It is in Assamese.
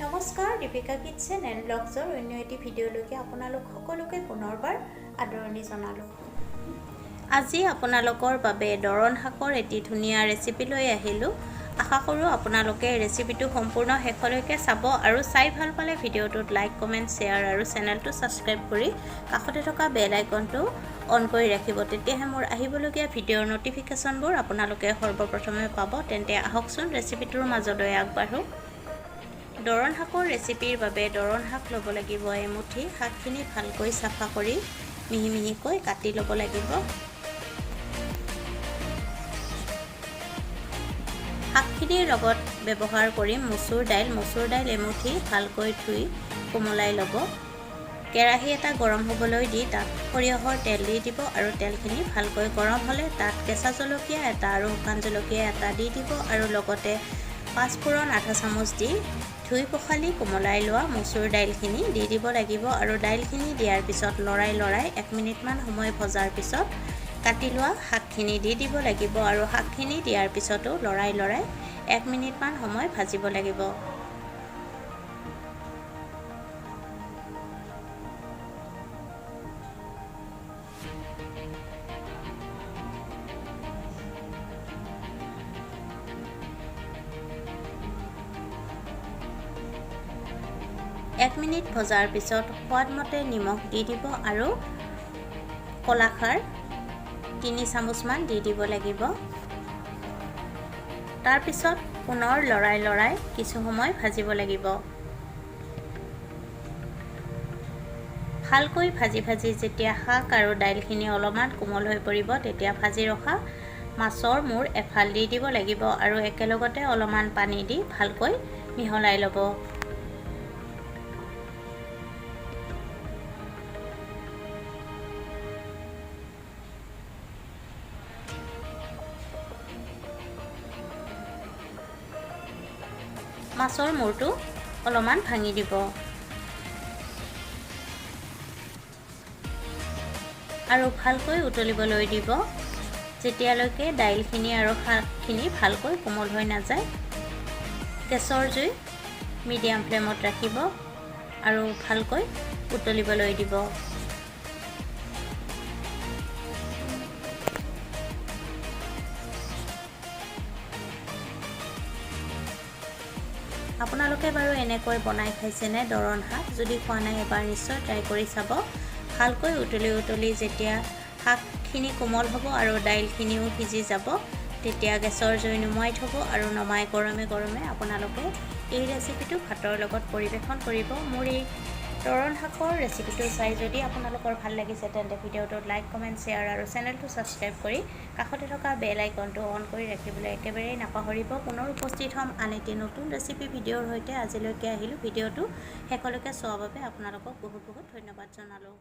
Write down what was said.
নমস্কাৰ, দীপিকা কিটচেন এণ্ড ব্লগছৰ অন্য এটি ভিডিঅ'লৈকে আপোনালোক সকলোকে পুনৰবাৰ আদৰণি জনালোঁ। আজি আপোনালোকৰ বাবে দৰন শাকৰ এটি ধুনীয়া ৰেচিপি লৈ আহিলোঁ। আশা কৰোঁ আপোনালোকে ৰেচিপিটো সম্পূৰ্ণ শেষলৈকে চাব আৰু চাই ভাল পালে ভিডিঅ'টোত লাইক, কমেণ্ট, শ্বেয়াৰ আৰু চেনেলটো ছাবস্ক্ৰাইব কৰি কাষতে থকা বেল আইকনটো অন কৰি ৰাখিব। তেতিয়াহে মোৰ আহিবলগীয়া ভিডিঅ'ৰ ন'টিফিকেশ্যনবোৰ আপোনালোকে সৰ্বপ্ৰথমে পাব। তেন্তে আহকচোন ৰেচিপিটোৰ মাজলৈ আগবাঢ়োঁ। দৰন শাকৰ ৰেচিপিৰ বাবে দৰন শাক ল'ব লাগিব এমুঠি। শাকখিনি ভালকৈ চাফা কৰি মিহি মিহিকৈ কাটি ল'ব লাগিব। শাকখিনিৰ লগত ব্যৱহাৰ কৰিম মচুৰ দাইল এমুঠি ভালকৈ ধুই কোমলাই ল'ব। কেৰাহী এটা গৰম হ'বলৈ দি তাত সৰিয়হৰ তেল দি দিব আৰু তেলখিনি ভালকৈ গৰম হ'লে তাত কেঁচা জলকীয়া এটা আৰু শুকান জলকীয়া এটা দি দিব আৰু লগতে পাঁচফোৰণ আধা চামুচ দি ধুই পখালি কোমলাই লোৱা মচুৰ দাইলখিনি দি দিব লাগিব আৰু দাইলখিনি দিয়াৰ পিছত লৰাই 1 মিনিটমান সময় ভজাৰ পিছত কাটি লোৱা শাকখিনি দি দিব লাগিব আৰু শাকখিনি দিয়াৰ পিছতো লৰাই 1 মিনিটমান সময় ভাজিব লাগিব। এক মিনিট ভজাৰ পিছত সোৱাদমতে নিমখ দি দিব আৰু কলাখাৰ 3 চামুচমান দি দিব লাগিব। তাৰপিছত পুনৰ লৰাই কিছু সময় ভাজিব লাগিব। ভালকৈ ভাজি যেতিয়া শাক আৰু দাইলখিনি অলপমান কোমল হৈ পৰিব তেতিয়া ভাজি ৰখা মাছৰ মূৰ এফাল দি দিব লাগিব আৰু একেলগতে অলপমান পানী দি ভালকৈ মিহলাই ল'ব। মাছৰ মূৰটো অলপমান ভাঙি দিব আৰু ভালকৈ উতলিবলৈ দিব যেতিয়ালৈকে দাইলখিনি আৰু শাকখিনি ভালকৈ কোমল হৈ নাযায়। গেছৰ জুই মিডিয়াম ফ্লেমত ৰাখিব আৰু ভালকৈ উতলিবলৈ দিব। আপোনালোকে বাৰু এনেকৈ বনাই খাইছেনে দৰন শাক? যদি খোৱা নাই এবাৰ নিশ্চয় ট্ৰাই কৰি চাব। ভালকৈ উতলি যেতিয়া শাকখিনি কোমল হ'ব আৰু দাইলখিনিও সিজি যাব তেতিয়া গেছৰ জুই নুমাই থ'ব আৰু নমাই গৰমে আপোনালোকে এই ৰেচিপিটো ভাতৰ লগত পৰিৱেশন কৰিব। মোৰ এই দৰন শাকৰ ৰেচিপিটো চাই যদি আপোনালোকৰ ভাল লাগিছে তেন্তে ভিডিঅ'টোত লাইক, কমেণ্ট, শ্বেয়াৰ আৰু চেনেলটো ছাবস্ক্ৰাইব কৰি কাষতে থকা বেল আইকনটো অন কৰি ৰাখিবলৈ একেবাৰেই নাপাহৰিব। পুনৰ উপস্থিত হ'ম আন এটি নতুন ৰেচিপি ভিডিঅ'ৰ সৈতে। আজিলৈকে আহিলোঁ। ভিডিঅ'টো শেষলৈকে চোৱাৰ বাবে আপোনালোকক বহুত ধন্যবাদ জনালোঁ।